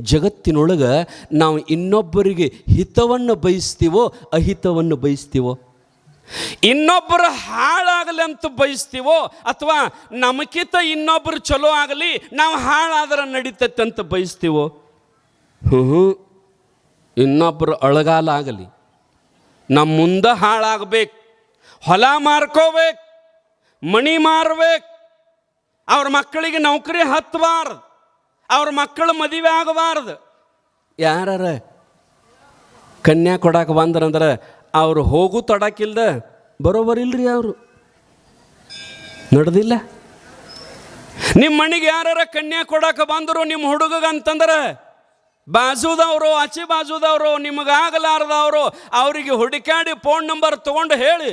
ಜಗತ್ತಿನೊಳಗೆ ನಾವು ಇನ್ನೊಬ್ಬರಿಗೆ ಹಿತವನ್ನು ಬಯಸ್ತೀವೋ ಅಹಿತವನ್ನು ಬಯಸ್ತೀವೋ? ಇನ್ನೊಬ್ಬರು ಹಾಳಾಗಲಿ ಅಂತ ಬಯಸ್ತೀವೋ ಅಥವಾ ನಮಗಿಂತ ಇನ್ನೊಬ್ಬರು ಚಲೋ ಆಗಲಿ ನಾವು ಹಾಳಾದ್ರೆ ನಡೀತೈತೆ ಅಂತ ಬಯಸ್ತೀವೋ? ಇನ್ನೊಬ್ಬರು ಅಳಗಾಲ ಆಗಲಿ, ನಮ್ಮ ಮುಂದೆ ಹಾಳಾಗಬೇಕು, ಹೊಲ ಮಾರ್ಕೋಬೇಕು, ಮಣಿ ಮಾರಬೇಕು, ಅವ್ರ ಮಕ್ಕಳಿಗೆ ನೌಕರಿ ಹತ್ತಬಾರ್ದು, ಅವ್ರ ಮಕ್ಕಳು ಮದುವೆ ಆಗಬಾರ್ದು. ಯಾರ ಕನ್ಯಾ ಕೊಡಕ್ಕೆ ಬಂದ್ರಂದ್ರೆ ಅವ್ರು ಹೋಗು ತೊಡಕಿಲ್ದ ಬರೋಬರಿಲ್ರಿ. ಅವರು ನಡೆದಿಲ್ಲ. ನಿಮ್ಮ ಮನೆಗೆ ಯಾರ ಕನ್ಯಾ ಕೊಡಕ್ಕೆ ಬಂದರು ನಿಮ್ಮ ಹುಡುಗಂತಂದ್ರೆ ಬಾಜುದವರು ಆಚೆ ಬಾಜುದವರು ನಿಮಗಾಗಲಾರ್ದವರು ಅವರಿಗೆ ಹುಡುಕಾಡಿ ಫೋನ್ ನಂಬರ್ ತೊಗೊಂಡು ಹೇಳಿ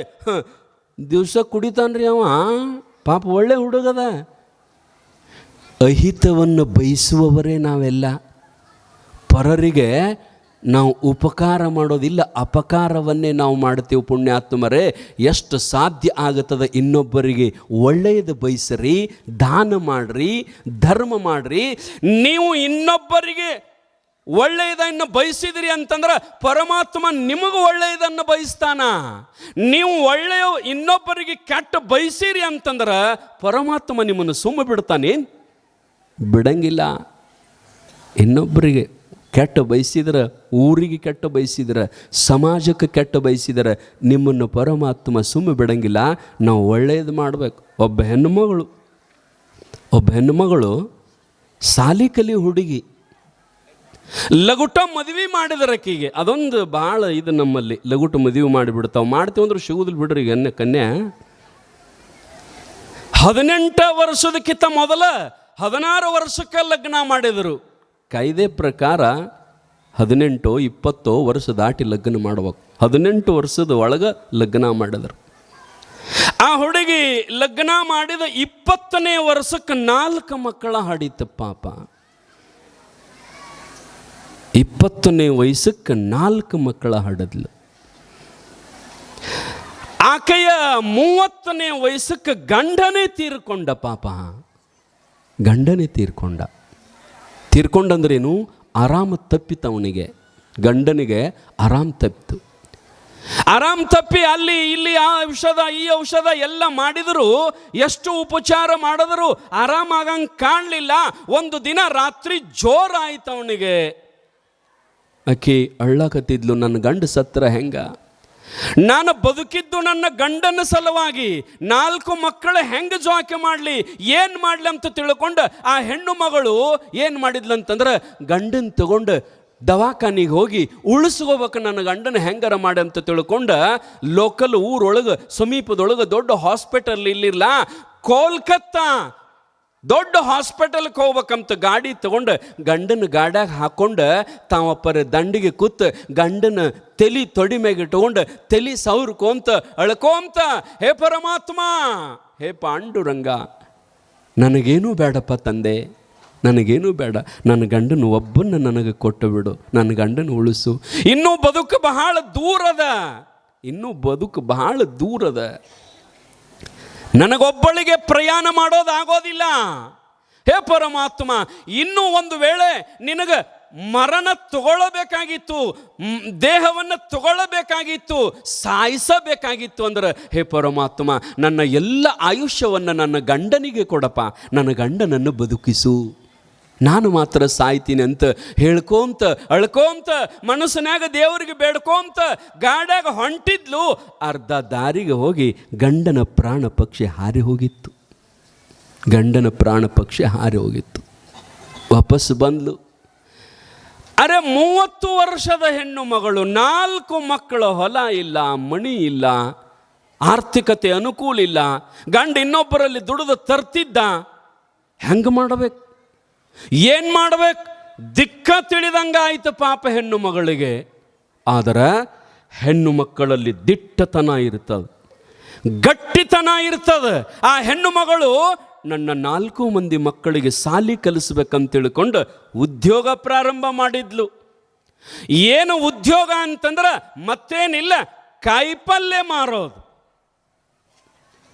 ದಿವಸ ಕುಡಿತಾನ್ರಿ ಅವ, ಪಾಪ ಒಳ್ಳೆ ಹುಡುಗದ. ಅಹಿತವನ್ನು ಬಯಸುವವರೇ ನಾವೆಲ್ಲ. ಪರರಿಗೆ ನಾವು ಉಪಕಾರ ಮಾಡೋದಿಲ್ಲ, ಅಪಕಾರವನ್ನೇ ನಾವು ಮಾಡ್ತೀವಿ. ಪುಣ್ಯಾತ್ಮರೇ, ಎಷ್ಟು ಸಾಧ್ಯ ಆಗುತ್ತದೆ ಇನ್ನೊಬ್ಬರಿಗೆ ಒಳ್ಳೆಯದು ಬಯಸ್ರಿ, ದಾನ ಮಾಡಿರಿ, ಧರ್ಮ ಮಾಡಿರಿ. ನೀವು ಇನ್ನೊಬ್ಬರಿಗೆ ಒಳ್ಳೆಯದನ್ನು ಬಯಸಿದ್ರಿ ಅಂತಂದ್ರೆ ಪರಮಾತ್ಮ ನಿಮಗೂ ಒಳ್ಳೆಯದನ್ನು ಬಯಸ್ತಾನ. ನೀವು ಒಳ್ಳೆಯ ಇನ್ನೊಬ್ಬರಿಗೆ ಕೆಟ್ಟ ಬಯಸಿರಿ ಅಂತಂದ್ರೆ ಪರಮಾತ್ಮ ನಿಮ್ಮನ್ನು ಸುಮ್ಮ ಬಿಡ್ತಾನೆ? ಬಿಡಂಗಿಲ್ಲ. ಇನ್ನೊಬ್ಬರಿಗೆ ಕೆಟ್ಟ ಬಯಸಿದ್ರೆ, ಊರಿಗೆ ಕೆಟ್ಟ ಬಯಸಿದ್ರೆ, ಸಮಾಜಕ್ಕೆ ಕೆಟ್ಟ ಬಯಸಿದ್ರೆ ನಿಮ್ಮನ್ನು ಪರಮಾತ್ಮ ಸುಮ್ಮ ಬಿಡಂಗಿಲ್ಲ. ನಾವು ಒಳ್ಳೆಯದು ಮಾಡಬೇಕು. ಒಬ್ಬ ಹೆಣ್ಣುಮಗಳು ಸಾಲಿ ಕಲಿ ಹುಡುಗಿ ಲಗುಟ ಮದುವೆ ಮಾಡಿದರಕ್ಕಿಗೆ. ಅದೊಂದು ಭಾಳ ಇದು ನಮ್ಮಲ್ಲಿ, ಲಗುಟ ಮದುವೆ ಮಾಡಿಬಿಡ್ತಾವೆ. ಮಾಡ್ತೀವಿ ಅಂದ್ರೆ ಸಿಗುದಿಲ್ಲ ಬಿಡ್ರಿ. ಕನ್ಯಾ 18 ವರ್ಷದಕ್ಕಿಂತ ಮೊದಲ 16 ವರ್ಷಕ್ಕೆ ಲಗ್ನ ಮಾಡಿದರು. ಕಾಯ್ದೆ ಪ್ರಕಾರ 18, 20 ವರ್ಷ ದಾಟಿ ಲಗ್ನ ಮಾಡ್ಬೇಕು. 18 ವರ್ಷದ ಒಳಗೆ ಲಗ್ನ ಮಾಡಿದರು. ಆ ಹುಡುಗಿ ಲಗ್ನ ಮಾಡಿದ 20ನೇ ವರ್ಷಕ್ಕೆ 4 ಮಕ್ಕಳ ಹಾಡಿತ್ತು ಪಾಪ. 20ನೇ ವಯಸ್ಸಕ್ಕೆ 4 ಮಕ್ಕಳ ಹಡದ್ಲು. ಆಕೆಯ 30ನೇ ವಯಸ್ಸಕ್ಕೆ ಗಂಡನೇ ತೀರ್ಕೊಂಡ ಪಾಪ. ಗಂಡನೇ ತೀರ್ಕೊಂಡಂದ್ರೇನು? ಆರಾಮ ತಪ್ಪಿತು ಅವನಿಗೆ, ಗಂಡನಿಗೆ ಆರಾಮ್ ತಪ್ಪಿತು. ಆರಾಮ್ ತಪ್ಪಿ ಅಲ್ಲಿ ಇಲ್ಲಿ ಆ ಔಷಧ ಈ ಔಷಧ ಎಲ್ಲ ಮಾಡಿದ್ರು, ಎಷ್ಟು ಉಪಚಾರ ಮಾಡಿದ್ರು ಆರಾಮಾಗಂಗೆ ಕಾಣಲಿಲ್ಲ. ಒಂದು ದಿನ ರಾತ್ರಿ ಜೋರಾಯ್ತು ಅವನಿಗೆ. ಆಕೆ ಅಳ್ಳಕತ್ತಿದ್ಲು, ನನ್ನ ಗಂಡ ಸತ್ರ ಹೆಂಗ? ನಾನು ಬದುಕಿದ್ದು ನನ್ನ ಗಂಡನ ಸಲುವಾಗಿ, 4 ಮಕ್ಕಳು ಹೆಂಗೆ ಜೋಕೆ ಮಾಡಲಿ, ಏನು ಮಾಡಲಿ ಅಂತ ತಿಳ್ಕೊಂಡು ಆ ಹೆಣ್ಣು ಮಗಳು ಏನು ಮಾಡಿದ್ಲಂತಂದ್ರೆ ಗಂಡನ ತಗೊಂಡು ದವಾಖಾನಿಗೆ ಹೋಗಿ ಉಳಿಸ್ಕೋಬೇಕು, ನನ್ನ ಗಂಡನ ಹೆಂಗಾರ ಮಾಡಿ ಅಂತ ತಿಳ್ಕೊಂಡು ಲೋಕಲ್ ಊರೊಳಗೆ ಸಮೀಪದೊಳಗೆ ದೊಡ್ಡ ಹಾಸ್ಪಿಟಲ್ ಇಲ್ಲಿಲ್ಲ, ಕೋಲ್ಕತ್ತಾ ದೊಡ್ಡ ಹಾಸ್ಪಿಟಲ್ಗೆ ಹೋಗ್ಬೇಕಂತ ಗಾಡಿ ತಗೊಂಡು ಗಂಡನ ಗಾಡ್ಯಾಗ ಹಾಕ್ಕೊಂಡು ತಾವಪ್ಪರ ದಂಡಿಗೆ ಕೂತು ಗಂಡನ ತಲೆ ತೊಡಿ ಮ್ಯಾಗ ಇಟ್ಕೊಂಡು ತಲೆ ಸೌರ್ಕೊಂತ ಅಳ್ಕೊಂತ, ಹೇ ಪರಮಾತ್ಮ, ಹೇ ಪಾಂಡುರಂಗ, ನನಗೇನೂ ಬೇಡಪ್ಪ ತಂದೆ, ನನಗೇನೂ ಬೇಡ, ನನ್ನ ಗಂಡನ ಒಬ್ಬನ್ನ ನನಗೆ ಕೊಟ್ಟು ಬಿಡು, ನನ್ನ ಗಂಡನ ಉಳಿಸು. ಇನ್ನೂ ಬದುಕು ಬಹಳ ದೂರದ, ನನಗೊಬ್ಬಳಿಗೆ ಪ್ರಯಾಣ ಮಾಡೋದಾಗೋದಿಲ್ಲ. ಹೇ ಪರಮಾತ್ಮ, ಇನ್ನೂ ಒಂದು ವೇಳೆ ನಿನಗೆ ಮರಣ ತಗೊಳ್ಳಬೇಕಾಗಿತ್ತು, ದೇಹವನ್ನು ತಗೊಳ್ಳಬೇಕಾಗಿತ್ತು, ಸಾಯಿಸಬೇಕಾಗಿತ್ತು ಅಂದ್ರೆ ಹೇ ಪರಮಾತ್ಮ, ನನ್ನ ಎಲ್ಲ ಆಯುಷ್ಯವನ್ನು ನನ್ನ ಗಂಡನಿಗೆ ಕೊಡಪ್ಪ, ನನ್ನ ಗಂಡನನ್ನು ಬದುಕಿಸು, ನಾನು ಮಾತ್ರ ಸಾಯ್ತೀನಿ ಅಂತ ಹೇಳ್ಕೊಂತ ಅಳ್ಕೊಂತ ಮನಸ್ಸಿನಾಗ ದೇವರಿಗೆ ಬೇಡ್ಕೊಂತ ಗಾಡ್ಯಾಗ ಹೊಂಟಿದ್ಲು. ಅರ್ಧ ದಾರಿಗೆ ಹೋಗಿ ಗಂಡನ ಪ್ರಾಣ ಪಕ್ಷಿ ಹಾರಿ ಹೋಗಿತ್ತು. ವಾಪಸ್ ಬಂದ್ಲು. ಅರೆ 30 ವರ್ಷದ ಹೆಣ್ಣು ಮಗಳು, 4 ಮಕ್ಕಳು, ಹೊಲ ಇಲ್ಲ, ಮಣಿ ಇಲ್ಲ, ಆರ್ಥಿಕತೆ ಅನುಕೂಲ ಇಲ್ಲ, ಗಂಡ ಇನ್ನೊಬ್ಬರಲ್ಲಿ ದುಡಿದು ತರ್ತಿದ್ದ. ಹೆಂಗೆ ಮಾಡಬೇಕು, ಏನು ಮಾಡಬೇಕು, ದಿಕ್ಕ ತಿಳಿದಂಗ ಆಯ್ತು ಪಾಪ ಹೆಣ್ಣು ಮಗಳಿಗೆ. ಆದರೆ ಹೆಣ್ಣು ಮಕ್ಕಳಲ್ಲಿ ದಿಟ್ಟತನ ಇರ್ತದೆ, ಗಟ್ಟಿತನ ಇರ್ತದೆ. ಆ ಹೆಣ್ಣು ಮಗಳು ನನ್ನ 4 ಮಂದಿ ಮಕ್ಕಳಿಗೆ ಸಾಲಿ ಕಲಿಸ್ಬೇಕಂತ ತಿಳ್ಕೊಂಡು ಉದ್ಯೋಗ ಪ್ರಾರಂಭ ಮಾಡಿದ್ಲು. ಏನು ಉದ್ಯೋಗ ಅಂತಂದ್ರೆ ಮತ್ತೇನಿಲ್ಲ, ಕಾಯಿಪಲ್ಯ ಮಾರೋದು.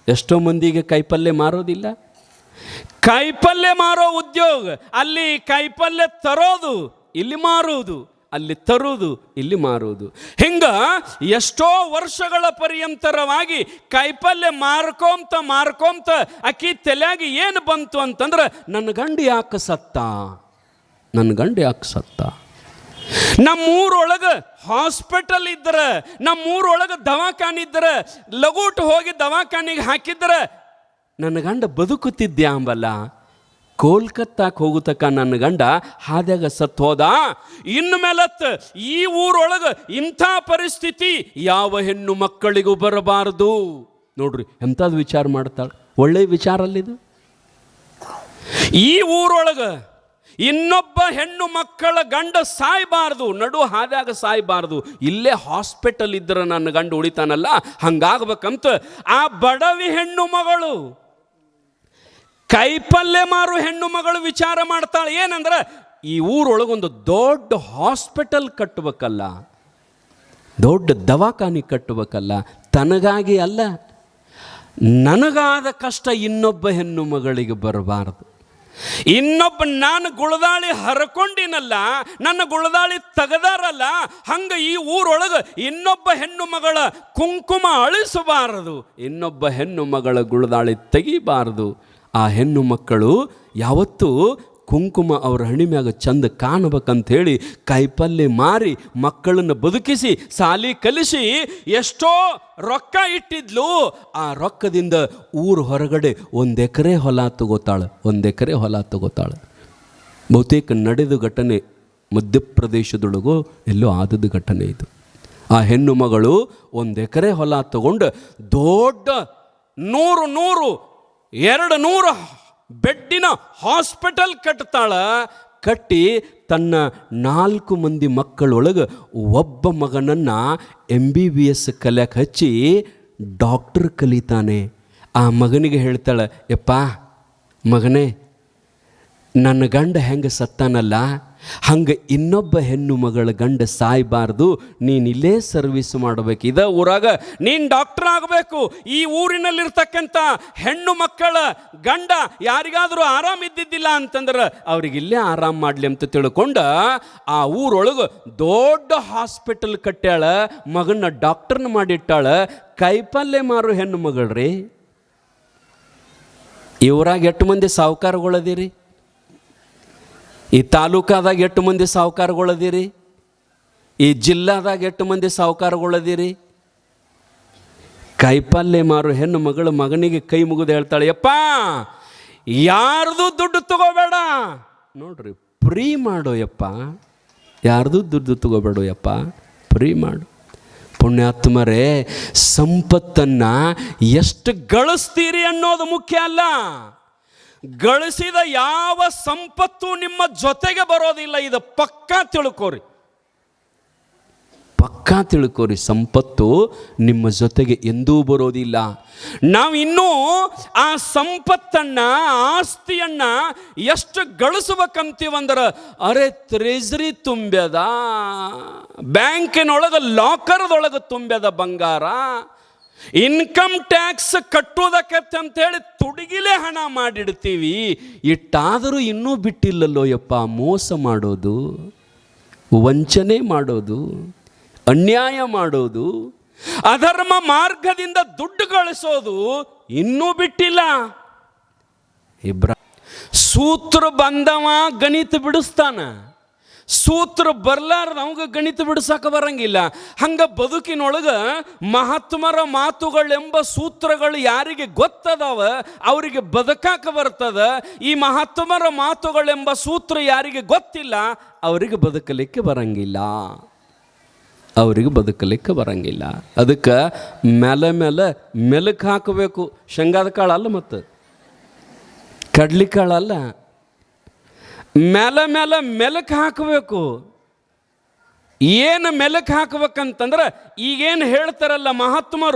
ಎಷ್ಟೋ ಮಂದಿಗೆ ಕಾಯಿಪಲ್ಯ ಮಾರೋದಿಲ್ಲ, ಕಾಯಿಪಲ್ಯ ಮಾರೋ ಉದ್ಯೋಗ, ಅಲ್ಲಿ ಕಾಯಿಪಲ್ಯ ತರೋದು, ಇಲ್ಲಿ ಮಾರುವುದು, ಅಲ್ಲಿ ತರುವುದು, ಇಲ್ಲಿ ಮಾರುವುದು. ಹಿಂಗ ಎಷ್ಟೋ ವರ್ಷಗಳ ಪರ್ಯಂತರವಾಗಿ ಕಾಯಿಪಲ್ಯ ಮಾರ್ಕೊಂತ ಅಕ್ಕಿ ತಲೆಯಾಗಿ ಏನು ಬಂತು ಅಂತಂದ್ರೆ, ನನ್ನ ಗಂಡ ಯಾಕೆ ಸತ್ತ, ನನ್ನ ಗಂಡ ಯಾಕೆ ಸತ್ತ. ನಮ್ಮೂರೊಳಗೆ ಹಾಸ್ಪಿಟಲ್ ಇದ್ರೆ, ನಮ್ಮೂರೊಳಗೆ ದವಾಖಾನೆ ಇದ್ರೆ, ಲಗೂಟ್ ಹೋಗಿ ದವಾಖಾನಿಗೆ ಹಾಕಿದ್ರೆ ನನ್ನ ಗಂಡ ಬದುಕುತ್ತಿದ್ದೆ ಅಂಬಲ್ಲ. ಕೋಲ್ಕತ್ತಾಕ್ಕೆ ಹೋಗುತ್ತಕ್ಕ ನನ್ನ ಗಂಡ ಹಾದ್ಯಾಗ ಸತ್ತು ಹೋದ. ಇನ್ನು ಮೇಲತ್ತು ಈ ಊರೊಳಗೆ ಇಂಥ ಪರಿಸ್ಥಿತಿ ಯಾವ ಹೆಣ್ಣು ಮಕ್ಕಳಿಗೂ ಬರಬಾರದು. ನೋಡ್ರಿ ಎಂಥದ್ದು ವಿಚಾರ ಮಾಡ್ತಾಳೆ, ಒಳ್ಳೆಯ ವಿಚಾರ ಅಲ್ಲಿದು. ಈ ಊರೊಳಗೆ ಇನ್ನೊಬ್ಬ ಹೆಣ್ಣು ಮಕ್ಕಳ ಗಂಡ ಸಾಯಬಾರ್ದು, ನಡು ಹಾದ್ಯಾಗ ಸಾಯಬಾರ್ದು. ಇಲ್ಲೇ ಹಾಸ್ಪಿಟಲ್ ಇದ್ರೆ ನನ್ನ ಗಂಡ ಉಳಿತಾನಲ್ಲ, ಹಂಗಾಗ್ಬೇಕಂತ ಆ ಬಡವಿ ಹೆಣ್ಣು ಮಗಳು, ಕೈಪಲ್ಯ ಮಾರು ಹೆಣ್ಣು ಮಗಳು ವಿಚಾರ ಮಾಡ್ತಾಳೆ. ಏನಂದ್ರೆ, ಈ ಊರೊಳಗೊಂದು ದೊಡ್ಡ ಹಾಸ್ಪಿಟಲ್ ಕಟ್ಟಬೇಕಲ್ಲ, ದೊಡ್ಡ ದವಾಖಾನೆ ಕಟ್ಟಬೇಕಲ್ಲ. ತನಗಾಗಿ ಅಲ್ಲ, ನನಗಾದ ಕಷ್ಟ ಇನ್ನೊಬ್ಬ ಹೆಣ್ಣು ಮಗಳಿಗೆ ಬರಬಾರದು. ಇನ್ನೊಬ್ಬ ನಾನು ಗುಳದಾಳಿ ಹರ್ಕೊಂಡಿನಲ್ಲ, ನನ್ನ ಗುಳದಾಳಿ ತೆಗದಾರಲ್ಲ, ಹಂಗೆ ಈ ಊರೊಳಗೆ ಇನ್ನೊಬ್ಬ ಹೆಣ್ಣು ಮಗಳ ಕುಂಕುಮ ಅಳಿಸಬಾರದು, ಇನ್ನೊಬ್ಬ ಹೆಣ್ಣು ಮಗಳ ಗುಳದಾಳಿ ತೆಗಿಬಾರದು. ಆ ಹೆಣ್ಣು ಮಕ್ಕಳು ಯಾವತ್ತೂ ಕುಂಕುಮ ಅವ್ರ ಹಣಿ ಮ್ಯಾಗ ಚಂದ ಕಾಣಬೇಕಂತ ಹೇಳಿ ಕಾಯಿಪಲ್ಯ ಮಾರಿ ಮಕ್ಕಳನ್ನು ಬದುಕಿಸಿ ಸಾಲಿ ಕಲಿಸಿ ಎಷ್ಟೋ ರೊಕ್ಕ ಇಟ್ಟಿದ್ಲು. ಆ ರೊಕ್ಕದಿಂದ ಊರು ಹೊರಗಡೆ 1 ಎಕರೆ ಹೊಲ ತಗೋತಾಳೆ, 1 ಎಕರೆ ಹೊಲ ತಗೋತಾಳೆ. ಬಹುತೇಕ ನಡೆದ ಘಟನೆ ಮಧ್ಯಪ್ರದೇಶದೊಳಗೂ ಎಲ್ಲೋ ಆದದ್ದು ಘಟನೆ ಇದು. ಆ ಹೆಣ್ಣು ಮಗಳು 1 ಎಕರೆ ಹೊಲ ತಗೊಂಡು ದೊಡ್ಡ 200 ಬೆಡ್ಡಿನ ಹಾಸ್ಪಿಟಲ್ ಕಟ್ತಾಳ. ಕಟ್ಟಿ ತನ್ನ 4 ಮಂದಿ ಮಕ್ಕಳೊಳಗೆ ಒಬ್ಬ ಮಗನನ್ನು MBBS ಕಲಿಯಕ್ಕೆ ಹಚ್ಚಿ ಡಾಕ್ಟರ್ ಕಲಿತಾನೆ. ಆ ಮಗನಿಗೆ ಹೇಳ್ತಾಳೆ, ಯಪ್ಪ ಮಗನೇ, ನನ್ನ ಗಂಡ ಹೆಂಗೆ ಸತ್ತಾನಲ್ಲ ಹಂಗೆ ಇನ್ನೊಬ್ಬ ಹೆಣ್ಣು ಮಗಳ ಗಂಡ ಸಾಯಬಾರ್ದು, ನೀನು ಇಲ್ಲೇ ಸರ್ವಿಸ್ ಮಾಡಬೇಕು, ಇದ ಊರಾಗ ನೀನು ಡಾಕ್ಟರ್ ಆಗಬೇಕು. ಈ ಊರಿನಲ್ಲಿರ್ತಕ್ಕಂಥ ಹೆಣ್ಣು ಮಕ್ಕಳ ಗಂಡ ಯಾರಿಗಾದರೂ ಆರಾಮಿದ್ದಿದ್ದಿಲ್ಲ ಅಂತಂದ್ರೆ ಅವ್ರಿಗೆ ಇಲ್ಲೇ ಆರಾಮ ಮಾಡಲಿ ಅಂತ ತಿಳ್ಕೊಂಡು ಆ ಊರೊಳಗೆ ದೊಡ್ಡ ಹಾಸ್ಪಿಟಲ್ ಕಟ್ಟ್ಯಾಳ, ಮಗನ ಡಾಕ್ಟರ್ನ ಮಾಡಿಟ್ಟಾಳ. ಕಾಯಿಪಲ್ಯ ಮಾರು ಹೆಣ್ಣು ಮಗಳ್ರಿ. ಈ ಊರಾಗ 8 ಮಂದಿ ಸಾಹುಕಾರಗಳದಿರಿ, ಈ ತಾಲೂಕಾದಾಗ 8 ಮಂದಿ ಸಾಹುಕಾರಗಳದಿರಿ, ಈ ಜಿಲ್ಲಾದಾಗ 8 ಮಂದಿ ಸಾಹುಕಾರಗಳದಿರಿ. ಕಾಯಿಪಲ್ಯ ಮಾರು ಹೆಣ್ಣು ಮಗಳು ಮಗನಿಗೆ ಕೈ ಮುಗಿದು ಹೇಳ್ತಾಳೆ, ಯಪ್ಪ ಯಾರ್ದು ದುಡ್ಡು ತಗೋಬೇಡ, ನೋಡ್ರಿ ಫ್ರೀ ಮಾಡೋ ಯಪ್ಪ, ಯಾರ್ದು ದುಡ್ಡು ತಗೋಬೇಡ ಯಪ್ಪ, ಫ್ರೀ ಮಾಡು. ಪುಣ್ಯಾತ್ಮರೇ, ಸಂಪತ್ತನ್ನು ಎಷ್ಟು ಗಳಿಸ್ತೀರಿ ಅನ್ನೋದು ಮುಖ್ಯ ಅಲ್ಲ, ಗಳಿಸಿದ ಯಾವ ಸಂಪತ್ತು ನಿಮ್ಮ ಜೊತೆಗೆ ಬರೋದಿಲ್ಲ. ಇದು ಪಕ್ಕಾ ತಿಳ್ಕೋರಿ, ಪಕ್ಕಾ ತಿಳ್ಕೋರಿ. ಸಂಪತ್ತು ನಿಮ್ಮ ಜೊತೆಗೆ ಎಂದೂ ಬರೋದಿಲ್ಲ. ನಾವು ಇನ್ನೂ ಆ ಸಂಪತ್ತನ್ನು, ಆಸ್ತಿಯನ್ನು ಎಷ್ಟು ಗಳಿಸ್ಬೇಕಂತೀವಂದ್ರೆ, ಅರೆ ಟ್ರೆಜರಿ ತುಂಬ್ಯದ, ಬ್ಯಾಂಕಿನೊಳಗೆ ಲಾಕರ್ದೊಳಗೆ ತುಂಬ್ಯದ ಬಂಗಾರ, ಇನ್ಕಮ್ ಟ್ಯಾಕ್ಸ್ ಕಟ್ಟೋದಕ್ಕತ್ತೆ ಅಂತೇಳಿ ತುಡುಗಿಲೇ ಹಣ ಮಾಡಿಡ್ತೀವಿ. ಇಟ್ಟಾದರೂ ಇನ್ನೂ ಬಿಟ್ಟಿಲ್ಲಲ್ಲೋ ಯಪ್ಪ ಮೋಸ ಮಾಡೋದು, ವಂಚನೆ ಮಾಡೋದು, ಅನ್ಯಾಯ ಮಾಡೋದು, ಅಧರ್ಮ ಮಾರ್ಗದಿಂದ ದುಡ್ಡು ಗಳಿಸೋದು ಇನ್ನೂ ಬಿಟ್ಟಿಲ್ಲ. ಸೂತ್ರ ಬಂದವ ಗಣಿತ ಬಿಡಿಸ್ತಾನ, ಸೂತ್ರ ಬರ್ಲಾರ್ದ ಅವಾಗ ಗಣಿತ ಬಿಡಿಸಕ್ಕೆ ಬರಂಗಿಲ್ಲ. ಹಂಗೆ ಬದುಕಿನೊಳಗೆ ಮಹಾತ್ಮರ ಮಾತುಗಳೆಂಬ ಸೂತ್ರಗಳು ಯಾರಿಗೆ ಗೊತ್ತದವ ಅವರಿಗೆ ಬದುಕಾಕ ಬರ್ತದ. ಈ ಮಹಾತ್ಮರ ಮಾತುಗಳೆಂಬ ಸೂತ್ರ ಯಾರಿಗೆ ಗೊತ್ತಿಲ್ಲ ಅವರಿಗೆ ಬದುಕಲಿಕ್ಕೆ ಬರಂಗಿಲ್ಲ, ಅವರಿಗೆ ಬದುಕಲಿಕ್ಕೆ ಬರಂಗಿಲ್ಲ. ಅದಕ್ಕೆ ಮೇಲೆ ಮೆಲುಕು ಹಾಕಬೇಕು. ಶೇಂಗಾದ ಕಾಳು ಅಲ್ಲ, ಮತ್ತು ಕಡ್ಲಿ ಕಾಳು ಅಲ್ಲ, ಮೇಲೆ ಮೆಲುಕು ಹಾಕಬೇಕು. ಏನು ಮೆಲುಕು ಹಾಕಬೇಕಂತಂದ್ರೆ, ಈಗೇನು ಹೇಳ್ತಾರಲ್ಲ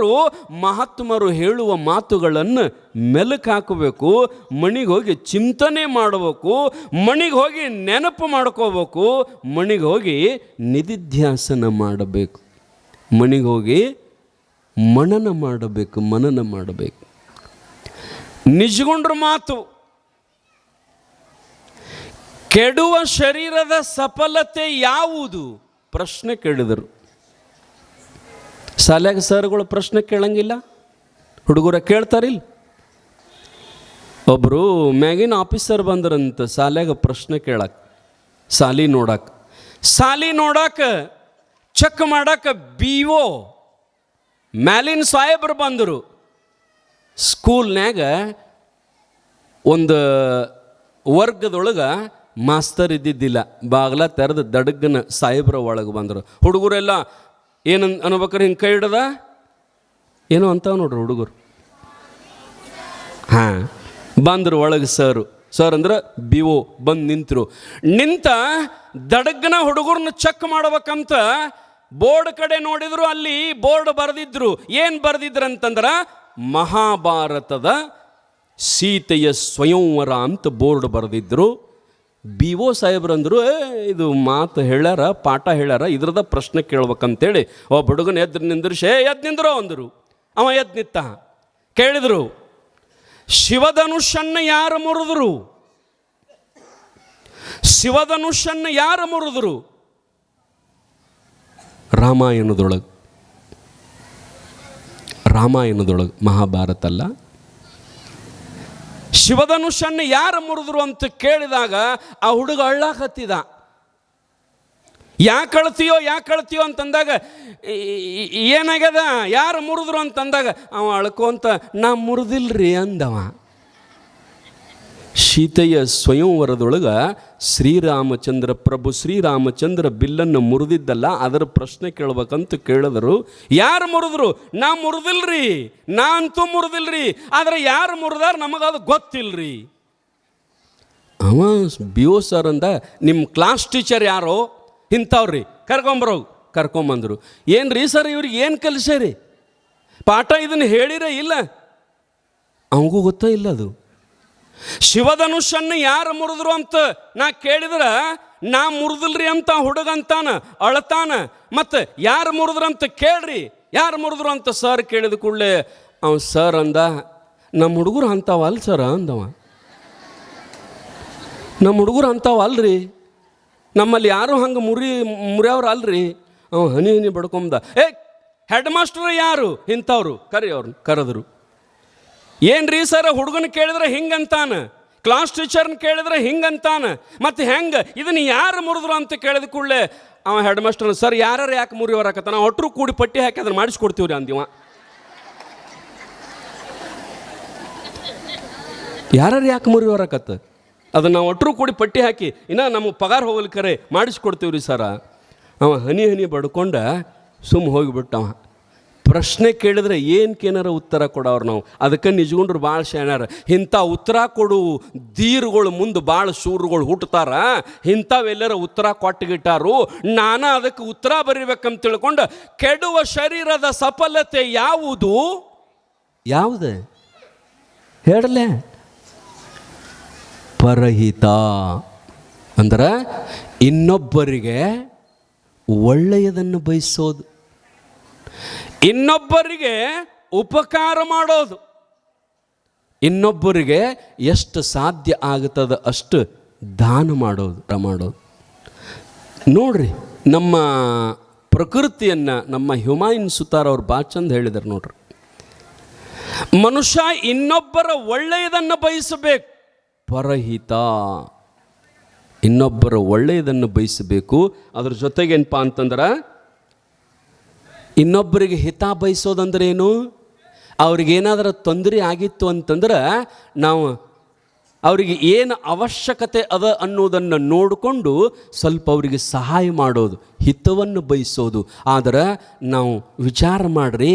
ಮಹಾತ್ಮರು ಹೇಳುವ ಮಾತುಗಳನ್ನು ಮೆಲುಕು ಹಾಕಬೇಕು. ಮನೆಗೆ ಹೋಗಿ ಚಿಂತನೆ ಮಾಡಬೇಕು, ಮನೆಗೆ ಹೋಗಿ ನೆನಪು ಮಾಡ್ಕೋಬೇಕು, ಮನೆಗೆ ಹೋಗಿ ನಿಧಿಧ್ಯಾಸನ ಮಾಡಬೇಕು, ಮನೆಗೆ ಹೋಗಿ ಮನನ ಮಾಡಬೇಕು. ನಿಜಗೊಂಡ್ರ ಮಾತು ಕೆಡುವ ಶರೀರದ ಸಫಲತೆ ಯಾವುದು ಪ್ರಶ್ನೆ ಕೇಳಿದರು. ಶಾಲ್ಯಾಗ ಸರ್ಗಳು ಪ್ರಶ್ನೆ ಕೇಳಂಗಿಲ್ಲ, ಹುಡುಗರ ಕೇಳ್ತಾರಿಲ್ಲ. ಒಬ್ಬರು ಮ್ಯಾಗಿನ ಆಫೀಸರ್ ಬಂದ್ರಂತ ಶಾಲ್ಯಾಗ ಪ್ರಶ್ನೆ ಕೇಳಕ್ಕೆ, ಸಾಲಿ ನೋಡಕ್ಕೆ ಚೆಕ್ ಮಾಡಕ್ಕೆ BO ಮ್ಯಾಲಿನ ಸಾಹೇಬ್ರು ಬಂದರು. ಸ್ಕೂಲ್ನ್ಯಾಗ ಒಂದು ವರ್ಗದೊಳಗೆ ಮಾಸ್ತರ್ ಇದ್ದಿದ್ದಿಲ್ಲ. ಬಾಗ್ಲ ತೆರೆದು ದಡಗ್ಗನ ಸಾಹೇಬ್ರ ಒಳಗೆ ಬಂದರು. ಹುಡುಗರೆಲ್ಲ ಏನು ಅನ್ಬೇಕಾರೆ ಹಿಂಗೆ ಕೈ ಹಿಡ್ದ ಏನೋ ಅಂತಾವ ನೋಡ್ರಿ ಹುಡುಗರು. ಹಾಂ, ಬಂದರು ಒಳಗೆ ಸರ್ ಅಂದ್ರೆ BO ಬಂದು ನಿಂತ ದಡಗ್ಗನ ಹುಡುಗರನ್ನ ಚೆಕ್ ಮಾಡ್ಬೇಕಂತ ಬೋರ್ಡ್ ಕಡೆ ನೋಡಿದ್ರು. ಅಲ್ಲಿ ಬೋರ್ಡ್ ಬರೆದಿದ್ರು. ಏನು ಬರೆದಿದ್ರಂತಂದ್ರೆ ಮಹಾಭಾರತದ ಸೀತೆಯ ಸ್ವಯಂವರ ಅಂತ ಬೋರ್ಡ್ ಬರೆದಿದ್ರು. BO ಸಾಹೇಬ್ರಂದ್ರು, ಇದು ಮಾತು ಹೇಳ್ಯಾರ, ಪಾಠ ಹೇಳ್ಯಾರ, ಇದ್ರದ ಪ್ರಶ್ನೆ ಕೇಳ್ಬೇಕಂತೇಳಿ ಒಬ್ಬ ಹುಡುಗನ ಎದ್ದು ನಿಂದ್ರು ಅಂದರು. ಅವ ಎದ್ದು ನಿಂತ. ಕೇಳಿದ್ರು, ಶಿವಧನುಷನ್ನು ಯಾರು ಮುರಿದ್ರು? ಶಿವಧನುಷನ್ನು ಯಾರು ಮುರಿದ್ರು? ರಾಮಾಯಣದೊಳಗೆ, ಮಹಾಭಾರತ ಅಲ್ಲ. ಶಿವಧನುಷನ್ನು ಯಾರು ಮುರಿದ್ರು ಅಂತ ಕೇಳಿದಾಗ ಆ ಹುಡುಗ ಅಳ್ಳಾಕತ್ತಿದ. ಯಾಕೆ ಅಳ್ತೀಯೋ ಅಂತಂದಾಗ, ಏನಾಗ್ಯದ, ಯಾರು ಮುರಿದ್ರು ಅಂತಂದಾಗ ಅವ ಅಳ್ಕೊಂತ ನಾ ಮುರಿದಿಲ್ರಿ ಅಂದವ. ಸೀತೆಯ ಸ್ವಯಂವರದೊಳಗೆ ಪ್ರಭು ಶ್ರೀರಾಮಚಂದ್ರ ಬಿಲ್ಲನ್ನು ಮುರಿದಿದ್ದಲ್ಲ, ಅದರ ಪ್ರಶ್ನೆ ಕೇಳ್ಬೇಕಂತ ಕೇಳಿದರು. ಯಾರು ಮುರಿದ್ರು? ನಾ ಮುರಿದಿಲ್ರಿ, ನಾ ಅಂತೂ ಮುರಿದಿಲ್ರಿ, ಆದರೆ ಯಾರು ಮುರಿದಾರ ನಮಗದು ಗೊತ್ತಿಲ್ರಿ. ಅವ BO ಸರ್ ಅಂದ, ನಿಮ್ಮ ಕ್ಲಾಸ್ ಟೀಚರ್ ಯಾರೋ ಇಂಥವ್ರಿ, ಕರ್ಕೊಂಬಂದರು. ಏನು ರೀ ಸರ್, ಇವ್ರಿಗೆ ಏನು ಕಲಿಸ್ಯಾರಿ? ಪಾಠ ಇದನ್ನು ಹೇಳಿರೇ ಇಲ್ಲ. ಅವನಿಗೂ ಗೊತ್ತೋ ಇಲ್ಲ ಅದು. ಶಿವಧನುಷನ್ನು ಯಾರು ಮುರಿದ್ರು ಅಂತ ನಾ ಕೇಳಿದ್ರೆ ನಾ ಮುರಿದಿಲ್ರಿ ಅಂತ ಹುಡುಗಂತಾನ, ಅಳತಾನ. ಮತ್ತು ಯಾರು ಮುರಿದ್ರಂತ ಕೇಳ್ರಿ, ಯಾರು ಮುರಿದ್ರು ಅಂತ ಸರ್ ಕೇಳಿದ ಕೂಡಲೇ ಅವನು ಸರ್ ಅಂದ, ನಮ್ಮ ಹುಡುಗರು ಅಂತಾವಲ್ಲ ಸರ ಅಂದವ. ನಮ್ಮ ಹುಡುಗರು ಅಂತಾವಲ್ರಿ, ನಮ್ಮಲ್ಲಿ ಯಾರು ಹಂಗೆ ಮುರಿಯವ್ರು ಅಲ್ರಿ. ಅವ ಹನಿ ಬಡ್ಕೊಂಬ. ಹೆಡ್ ಮಾಸ್ಟರ್ ಯಾರು? ಇಂಥವ್ರು ಕರೆದ್ರು. ಏನು ರೀ ಸರ್, ಹುಡುಗನ ಕೇಳಿದ್ರೆ ಹಿಂಗಂತಾನ, ಕ್ಲಾಸ್ ಟೀಚರ್ನ ಕೇಳಿದ್ರೆ ಹಿಂಗಂತಾನ, ಮತ್ತು ಹೆಂಗೆ ಇದನ್ನು ಯಾರು ಮುರಿದ್ರು ಅಂತ ಕೇಳಿದ ಕೂಡಲೇ ಅವ ಹೆಡ್ ಮಾಸ್ಟರ್, ಸರ್ ಯಾರು ಯಾಕೆ ಮುರಿಯೋರಾಕತ್ತ, ನಾವು ಒಟ್ಟರು ಕೂಡಿ ಪಟ್ಟಿ ಹಾಕಿ ಅದನ್ನು ಮಾಡಿಸ್ಕೊಡ್ತೀವಿ ರೀ ಅಂದಿವ. ಯಾರು ಯಾಕೆ ಮುರಿಯೋರಾಕತ್ತ, ಅದನ್ನು ನಾವು ಒಟ್ಟರು ಕೂಡಿ ಪಟ್ಟಿ ಹಾಕಿ ಇನ್ನು ನಮ್ಮ ಪಗಾರ ಹೋಗ್ಲಿಕ್ಕರೆ ಮಾಡಿಸ್ಕೊಡ್ತೀವಿ ರೀ ಸರ. ಅವ ಹನಿ ಬಡ್ಕೊಂಡ ಹೋಗಿಬಿಟ್ಟವ. ಪ್ರಶ್ನೆ ಕೇಳಿದ್ರೆ ಏನಕ್ಕೇನಾರ ಉತ್ತರ ಕೊಡೋರು ನಾವು. ಅದಕ್ಕೆ ನಿಜಗೊಂಡ್ರು ಭಾಳ ಶಾಣ್ಯಾರ. ಇಂಥ ಉತ್ತರ ಕೊಡು ಧೀರ್ಗಳು ಮುಂದೆ ಭಾಳ ಶೂರುಗಳು ಹುಟ್ಟುತ್ತಾರ. ಇಂಥವೆಲ್ಲರ ಉತ್ತರ ಕೊಟ್ಟುಗಿಟ್ಟಾರು. ನಾನು ಅದಕ್ಕೆ ಉತ್ತರ ಬರೀಬೇಕಂತ ತಿಳ್ಕೊಂಡು, ಕೆಡುವ ಶರೀರದ ಸಫಲತೆ ಯಾವುದು ಹೇಳಲೆ? ಪರಹಿತ ಅಂದ್ರೆ ಇನ್ನೊಬ್ಬರಿಗೆ ಒಳ್ಳೆಯದನ್ನು ಬಯಸೋದು, ಇನ್ನೊಬ್ಬರಿಗೆ ಉಪಕಾರ ಮಾಡೋದು, ಇನ್ನೊಬ್ಬರಿಗೆ ಎಷ್ಟು ಸಾಧ್ಯ ಆಗುತ್ತದೆ ಅಷ್ಟು ದಾನ ಮಾಡೋದು. ನೋಡ್ರಿ, ನಮ್ಮ ಪ್ರಕೃತಿಯನ್ನು ನಮ್ಮ ಹ್ಯುಮಾಯೂನ್ ಸುತಾರ್ ಅವ್ರು ಭಾಳ ಚಂದ ಹೇಳಿದ್ದಾರೆ ನೋಡ್ರಿ. ಮನುಷ್ಯ ಇನ್ನೊಬ್ಬರ ಒಳ್ಳೆಯದನ್ನು ಬಯಸಬೇಕು, ಪರಹಿತ, ಇನ್ನೊಬ್ಬರ ಒಳ್ಳೆಯದನ್ನು ಬಯಸಬೇಕು. ಅದ್ರ ಜೊತೆಗೇನಪ್ಪ ಅಂತಂದ್ರೆ, ಇನ್ನೊಬ್ಬರಿಗೆ ಹಿತ ಬಯಸೋದಂದ್ರೆ ಏನು? ಅವ್ರಿಗೇನಾದರೂ ತೊಂದರೆ ಆಗಿತ್ತು ಅಂತಂದ್ರೆ ನಾವು ಅವರಿಗೆ ಏನು ಅವಶ್ಯಕತೆ ಅದ ಅನ್ನೋದನ್ನು ನೋಡಿಕೊಂಡು ಸ್ವಲ್ಪ ಅವರಿಗೆ ಸಹಾಯ ಮಾಡೋದು, ಹಿತವನ್ನು ಬಯಸೋದು. ಆದರೆ ನಾವು ವಿಚಾರ ಮಾಡ್ರಿ,